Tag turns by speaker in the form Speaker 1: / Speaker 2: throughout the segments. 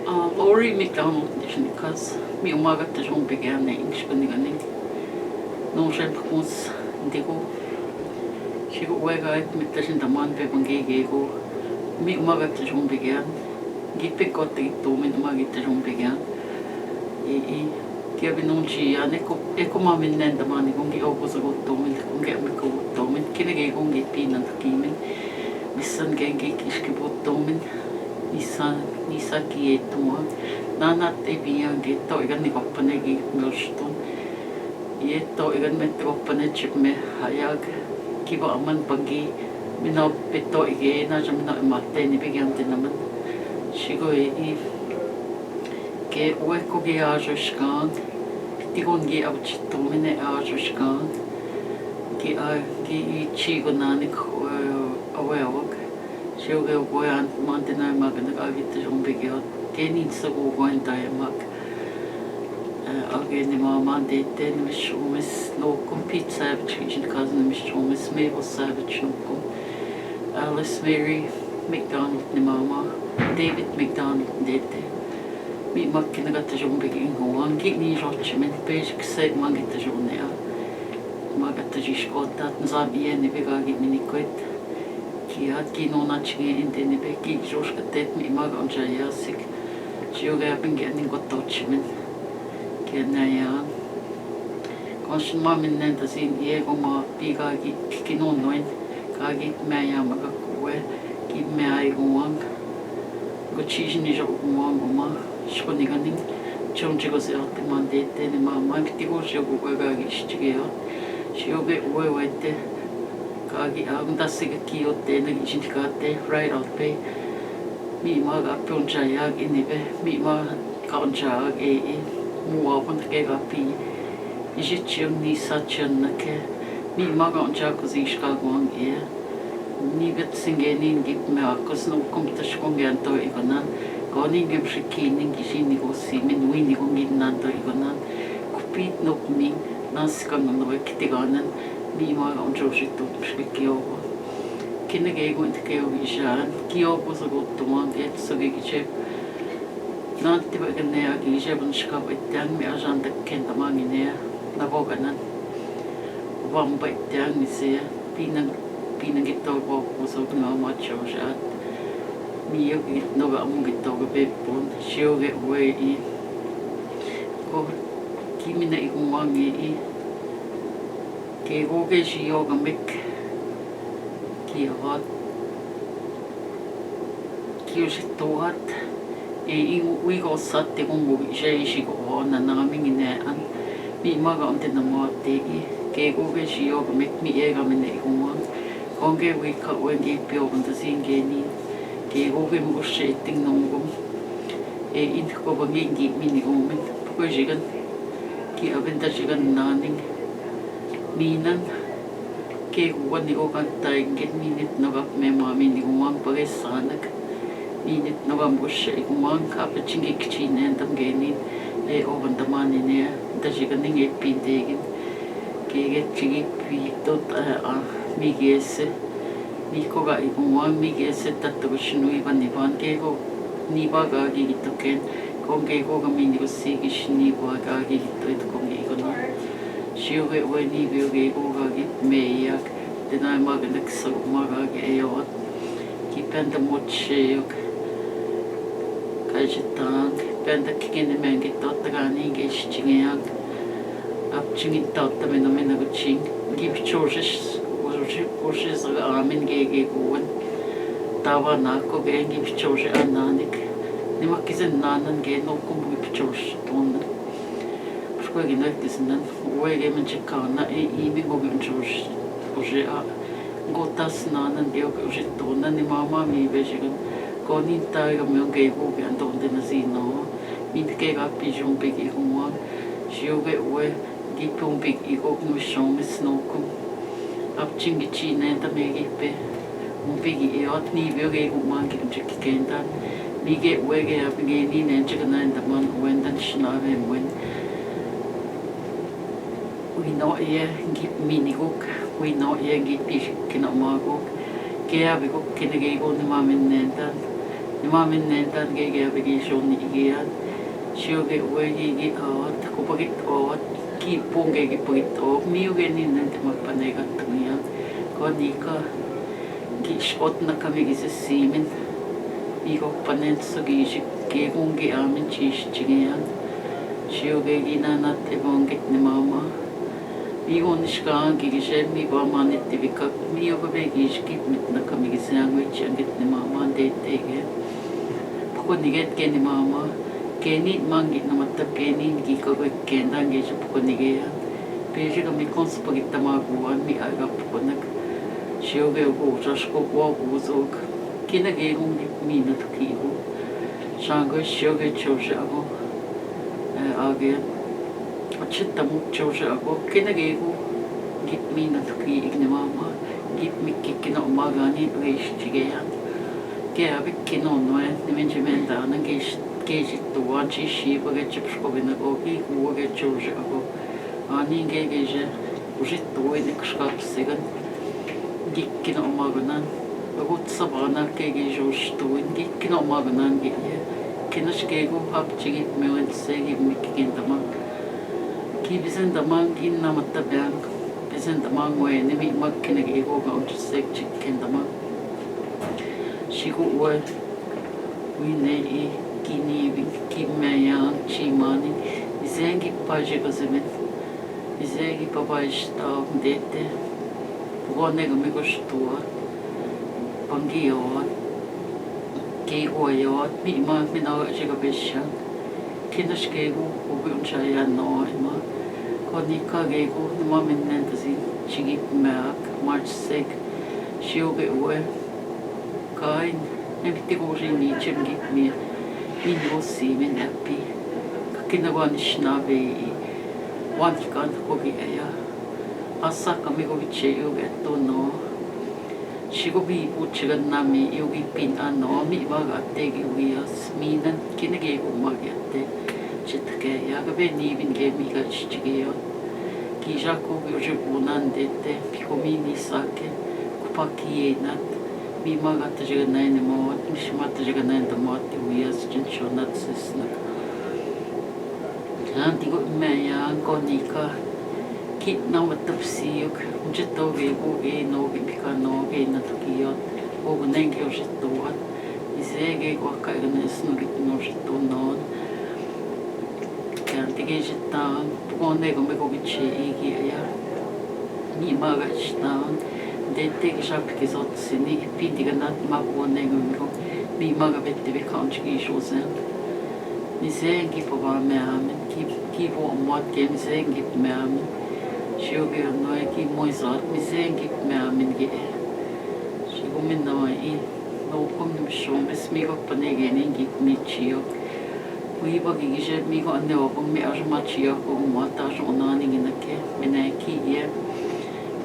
Speaker 1: Laurie Mcdonald because mi umaga te jong began na English ganing Noozhepakoons digo sigo wega et mit te sin daman pe bangego mi umaga te jong began gipe kote to mi umaga te jong began e que abinunci ane ko mamin nenda mani gongi obuzo to mi gongi mi ko to mi kinege gongi pinan kimin missan gengi kiski to mi Nisa kietua nana te biang to igan ni kopane gi milston ye to igan met kopane chip me hayag kiba aman pagi mina peto ige na jam na mate ni bigan tinaman shigo e ke we ko ge ajo skan tigon ge abchito mine ajo skan ki a ki chigo nani awawag Siuge ugoyan mantinay maganda agit yung bigyan. Kenin sa ugoyan tayo mag agin ni mama dete ni mishumis no compete savage kitchen cousin mishumis Mabel Savage no ko Alice Mary Mcdonald ni mama David Mcdonald dete mi magkinagata yung bigyan ko ang gini rochimen basic said magita yung niya magata yung skotat nzami yan ni bigagit minikoit Kiat kinona chinge intene be ki joshka tet mi mag onja yasik joga binge ning gotochimen kenaya konshin mamin nenda sin ego ma piga gi kinonoin kagi maya maga kuwe ki mai guang go chijini jo guang ma shkoni ganing chonjigo se ate mandete ne ma ma kitigo jogo ga gi shtigeyo shiobe uwe wete Kagi ang dasiga kiyote nag-isintikate right out pe mi maga pyonjayag inibe mi ma kaunjayag muwa pun ke gapi ijichim ni sachan nake mi maga onjag kuzishka gwang ni bet singenin gip me akos no komtash kongianto igonan goni gip shikinin gishini gosi min wini gongin nanto igonan kupit no mi naskan no kitiganan mi maga onjojito shkikiyogo kinege go intkeo gishan kiyogo sogot tumang et sogigiche nanti ba ganne agi jebun shkab ityan mi ajan de kentamang ine naboganan wamba ityan mi se pinang gito go usog na macho shat mi yogi noga amung gito go bepon shioge we I ko kimina igumwangi ke goge shiyoga mek kiyahat kiyositohat wigo satte gongo shigo na naming inean mi maga onte na mote ke goge shiyoga mek mi ega mine igumwan gonge wika wengi pio onta singeni ke goge mo sheting nongum in ko bangi mini gumen ko jigan ki abenta jigan naning Minan ke kuwan ni o kantay get minit nagap me mami ni kumang pagesanak minit nagam busya kumang kapaching ikchinen tam genin o bandaman ni da jiganing epindegin ke get chigi pitot migese mi ko ga kumang migese tatubshnu iban niban ke ko ni baga gi gitoken kong ke ko gamini ko sigish ni baga gi gitoit kong ikono Siuge weni biuge gogagi meyak denai maganak sa magagi ayot kipenda mocheyok kajitan penda kikini mengi totagani geshchingyak apchingit totamena menaguching gib chorjes urjes amin gege gowen tawa nako gengi chorje ananik nimakizen nanan ge no kumbu chorje tonnen Шкоги нахтиснан, уеге менчекана ими гогим чуш уже готас нанан геог уже тонна ни мама ми бежиган кони тайга мёге гоги антонде насино миткега пижон беги гума шиоге уе гипон беги гог мушон миснокум апчинги чине тамеги пе беги эот ни беге гума гимчекендан 미게 우에게 아비게 니네 지금난다만 wendan Anishinaabe we know ye gip minigok we know ye gip kinamagok kaya bigok kinagay ko ni mamin nendan Nimamin dan gege begi shoni igian. Shioge uegi out, kupagit out, kipong gege pagit out, miuge ninente magpanega tuyan. Konika gishot na kami gisasimin. Migo panen sa gishik gegong giamin chish chingiyan. Shioge ginanat ebongit ni mama. Migo nishkaan gigishen migo amanit tibikak. Migo be gishkit mit na kami gisangwe changit ni mama detege. Pukoniget ke ni mama. Keni mangi na mata keni gikagoy kenda ngeja pukonigeyan. Peje kami konsa pagita maguan mi aga pukonak. Shioge ugo jashko kwa uzog. Kinagegong mina tukiho. Shango shioge choje ako. Age. Achita mo choje ako. Kinagego git mina tukiig ni mama. Git mikikina umagani uish chigeyan. Kaya abik kinonoe ni menjimenda na gejit tuwan chi shiba ge chipshkovina gogi uge choje ako. Ani gegeje ujit tuwe ni kshkapsigan. Gikkina umaganan. Agut sabana kege josh tuwin gikkina umaganan geye. Kinashkego hapchigit mewen segi mikikin damang. Ki bizen damang gin namatabyang. Bizen damang we ni mi magkinagego ga unseg chikin damang. Shigo uwe wine i kinibing kimayang chimani. Izengi pajigazimin. Izengi pabayishtaw dete. Pugonega migostua. Pangiyot, Kigoyot, Mima Minaga Jigabishan, Kinashkego, Ubunchayan no ima, Konika Gego, Mamin Nentasi, Chigit Mak, March Seg, Shioge Uwe, Kain, Emitigoji Nichim Git me, Mino Simin Epi, Kakinawanish Wankan Hogia, Asaka Migoviche Ugeto no. Shigobi uchigan nami yogi pin ano mi magate giwias minan kinege umagate chitke yagabe nibin ge mi ga chichigeyo kijako yoje bunan dete pikomini sake kupaki nat mi magate jiganay ne mo nishmata jiganay damot wias chinchonat sisna antigo meya konika kit na matapsiyok jito ge goge no ge pikano ge na tukiyot go nenge o jitoat izege go kaigana snugit no jito non kan tige jitan pone go me go biche igi ya ni maga jitan dete ge shap ke zot sini pidiga nat ma pone go mi maga bette be kanch gi shosen ni zege po ba me amen ki po mot ge mi zege me amen Shioge noe ki moizat misengi me amin ge. Shigo min noe I no kom nim shom es migo panege ningi michio. Uiba gige migo ane obong me ajmachio ko mata jonani ginake mine ki ye.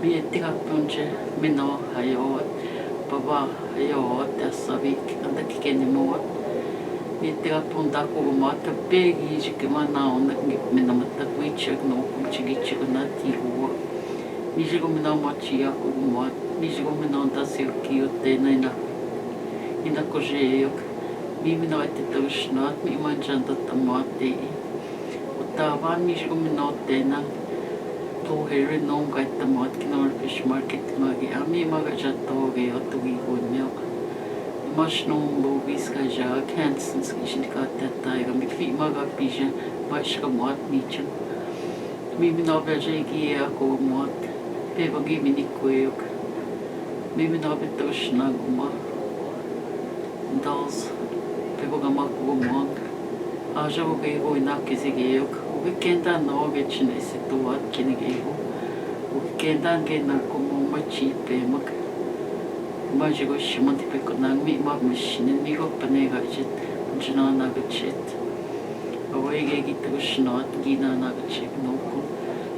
Speaker 1: Mi etiga punche mino hayot baba hayot asavik anda kikeni mo. Mi etiga punta ko mata begi jikima na onda mino mata wichek no chigi na tiho mi jigo mi na machia ko mo mi jigo mi na da se ki te na ina ko je mi na te to shnat mi manjan da tomate utava mi jigo mi na te na to here no ga tomate ki na fish market ma ge ami ma ga jatto ge to gi ko mi mas no movies ga ja kansens ki shika ta ga mi fi ma ga pija ba shka mat mi chen Mimi na beje gi ako mot pe bagi mini kuek mimi na betosh na guma dals pe boga mako mot aja boga go ina kizigeyok o kenda no ge chine situat kinigego o kenda ge no como machi pe mak maji go shimati pe konang mi ma machine mi go panega chit jina na ge chit o ge gi tushna gina na ge chit no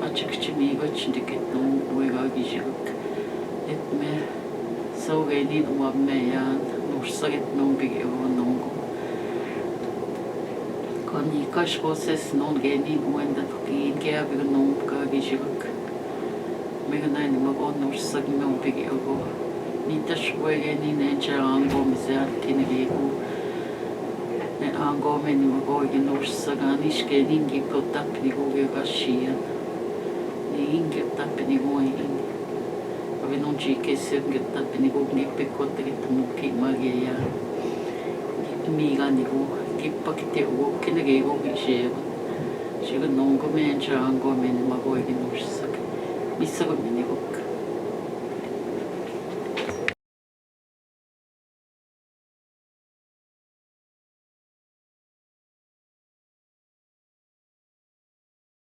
Speaker 1: Achikchimiga chindiket no uega gijik etme sauge ni umab meyan nursaget no big evo nongo kani kashko ses non geni uenda tuki gea big no ka gijik mega nai ni mag on nursag no big evo ni tashwege ni ne charang go mizat kinigego ne Gaa-Gikenimigooyang Anishinaabe ne Gaa-Gikenimigooyang ave non ci che se Gaa-Gikenimigooyang pekota che tamuki magia miga nigo kippa che te o che ne gego viceva ci non come Gaa-Gikenimigooyang mi sa che mi nigo